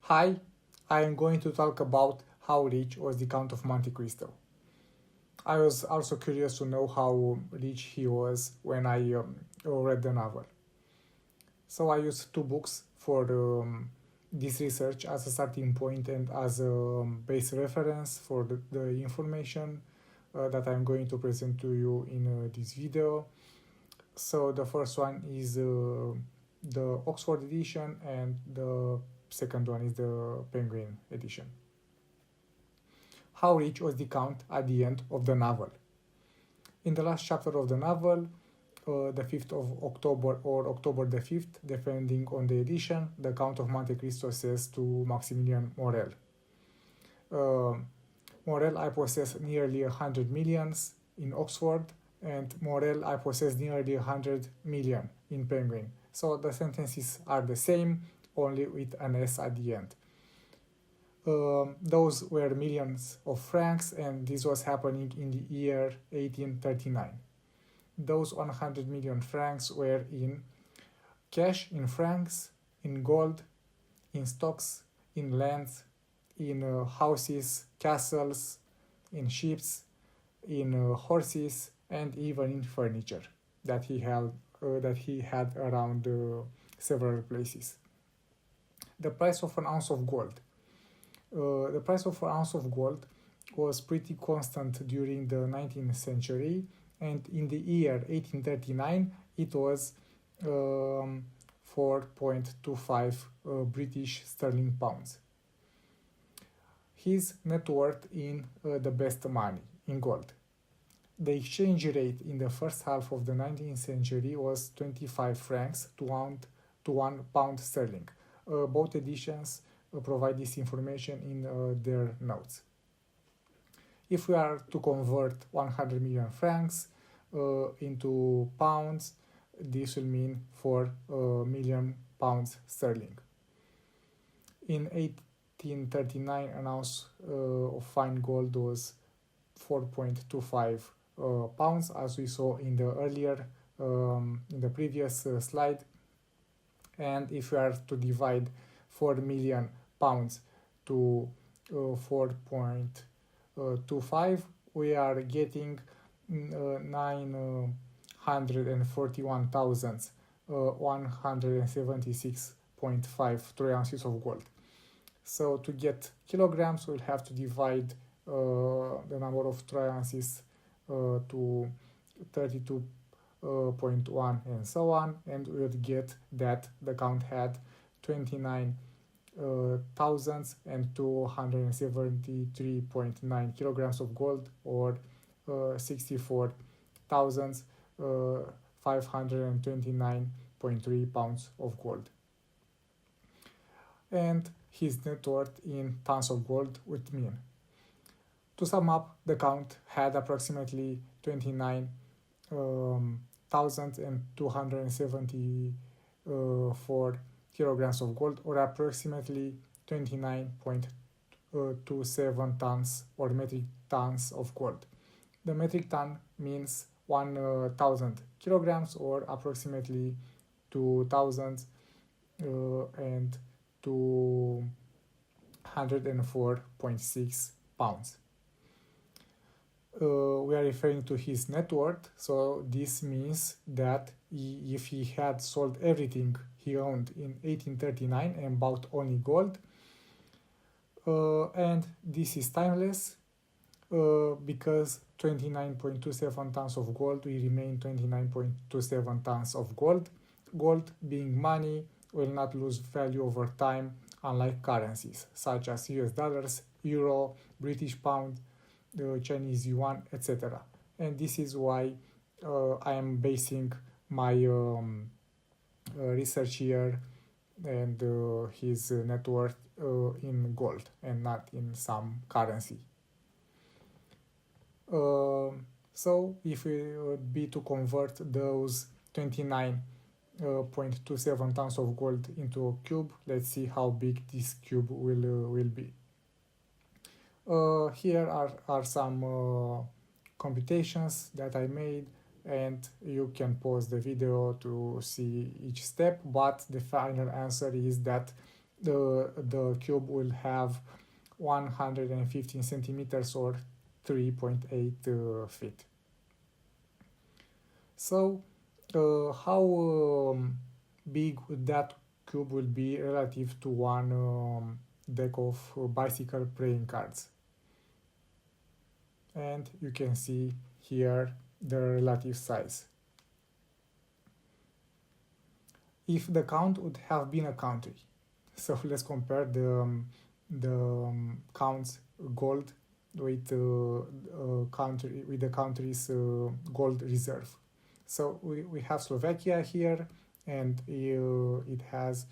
Hi, I am going to talk about how rich was the Count of Monte Cristo. I was also curious to know how rich he was when I read the novel. So I used two books for this research as a starting point and as a base reference for the information that I'm going to present to you in this video. So the first one is the Oxford edition and the second one is the Penguin edition. How rich was the Count at the end of the novel? In the last chapter of the novel, the 5th of October or October the 5th, depending on the edition, the Count of Monte Cristo says to Maximilian Morel, Morel, I possess nearly 100 millions in Oxford, and Morel, I possess nearly 100 million in Penguin. So the sentences are the same, only with an S at the end. Those were millions of francs, and this was happening in the year 1839. Those 100 million francs were in cash, in francs, in gold, in stocks, in lands, in houses, castles, in ships, in horses, and even in furniture that he had around several places. The price of an ounce of gold. The price of an ounce of gold was pretty constant during the 19th century, and in the year 1839 it was 4.25 British sterling pounds. His net worth in the best money, in gold. The exchange rate in the first half of the 19th century was 25 francs to 1 pound sterling. Both editions provide this information in their notes. If we are to convert 100 million francs into pounds, this will mean 4 million pounds sterling. In 1839, an ounce of fine gold was 4.25 pounds, as we saw in the previous slide. And if we are to divide 4 million pounds to 4.25, we are getting 941,176.5 troy ounces of gold. So to get kilograms, we'll have to divide the number of troy ounces to 32.1 and so on, and we would get that the Count had 29,273.9 kilograms of gold, or 64,529.3 pounds of gold. And his net worth in tons of gold would mean. To sum up, the Count had approximately 29,274 kilograms of gold, or approximately 29.27 tons or metric tons of gold. The metric ton means 1,000 kilograms, or approximately 2,204.6 pounds. We are referring to his net worth, so this means that if he had sold everything he owned in 1839 and bought only gold, and this is timeless, because 29.27 tons of gold will remain 29.27 tons of gold. Gold, being money, will not lose value over time, unlike currencies such as US dollars, euro, British pound, the Chinese yuan, etc. And this is why I am basing my research here and his net worth in gold and not in some currency. So if we would be to convert those 29.27 tons of gold into a cube, let's see how big this cube will be. Here are some computations that I made, and you can pause the video to see each step, but the final answer is that the cube will have 115 centimeters or 3.8 feet. So how big that cube will be relative to one deck of bicycle playing cards? And you can see here the relative size. If the count would have been a country, so let's compare the counts gold with the country's gold reserve. So we have Slovakia here, and it has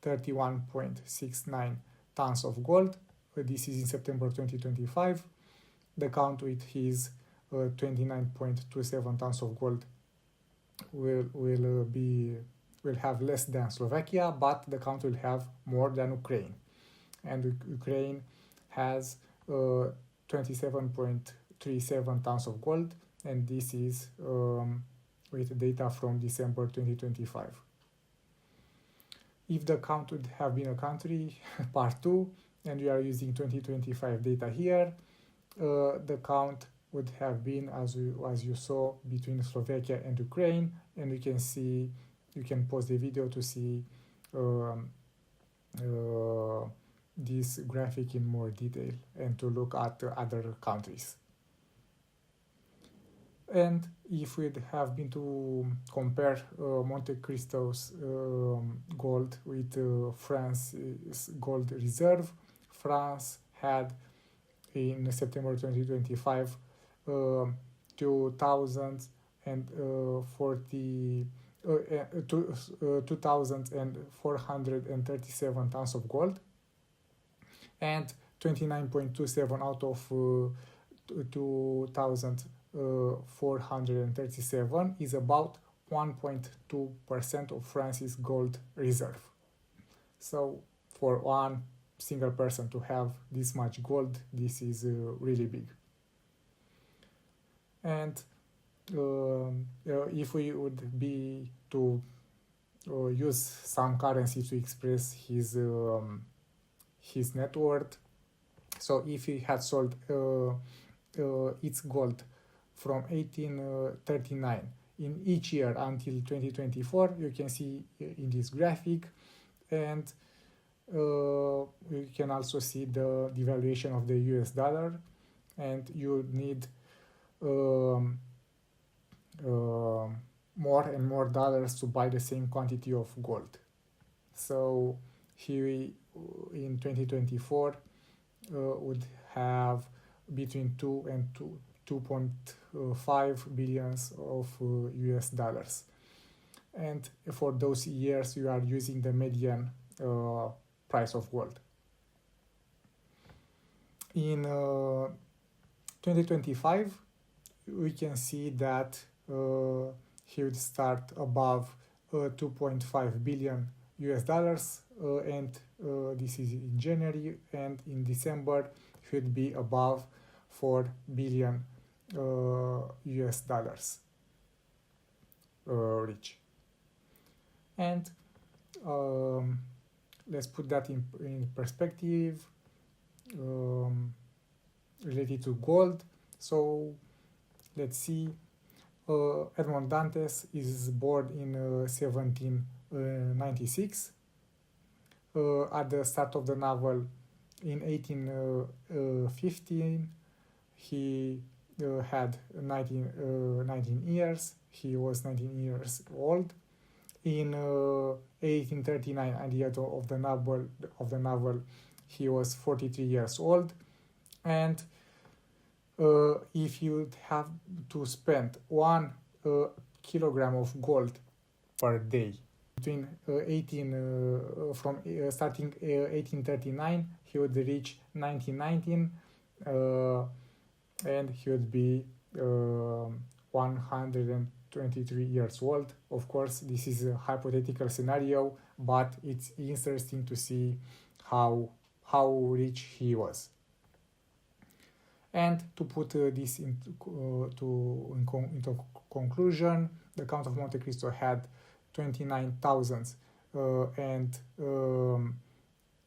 31.69 tons of gold. This is in September 2025. The count with his 29.27 tons of gold will have less than Slovakia, but the count will have more than Ukraine. And Ukraine has 27.37 tons of gold, and this is with data from December 2025. If the count would have been a country, part 2, and we are using 2025 data here, the count would have been, as you saw, between Slovakia and Ukraine, and you can pause the video to see this graphic in more detail and to look at other countries. And if we'd have been to compare Monte Cristo's gold with France's gold reserve, France had in September 2025 2,437 tons of gold, and 29.27 out of 2,437 is about 1.2% of France's gold reserve. So for one single person to have this much gold, this is really big. And if we would be to use some currency to express his net worth, so if he had sold its gold from 1839 in each year until 2024, you can see in this graphic, and you can also see the devaluation of the US dollar, and you need more and more dollars to buy the same quantity of gold. So here in 2024 would have between 2 and 2.5 billions of US dollars. And for those years, you are using the median price of gold. In 2025, we can see that he would start above 2.5 billion US dollars, and this is in January, and in December he would be above 4 billion US dollars rich. And let's put that in perspective related to gold. So let's see, Edmond Dantès is born in 1796. At the start of the novel in 1815, he had 19 years. He was 19 years old. In 1839, at the end of the novel, he was 43 years old. And if you have to spend 1 kilogram of gold per day between starting 1839, he would reach 1919, and he would be 123 years old. Of course, this is a hypothetical scenario, but it's interesting to see how rich he was. And to put this into conclusion, the Count of Monte Cristo had 29,000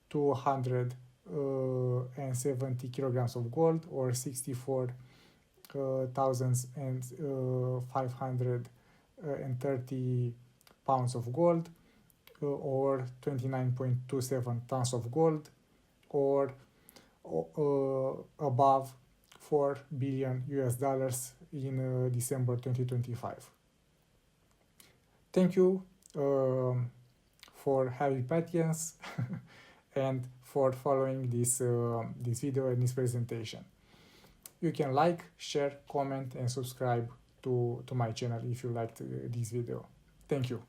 270 kilograms of gold, or 64,530 pounds of gold, or 29.27 tons of gold, or above 4 billion US dollars in December 2025. Thank you for having patience and for following this video and this presentation. You can like, share, comment, and subscribe to my channel if you liked this video. Thank you.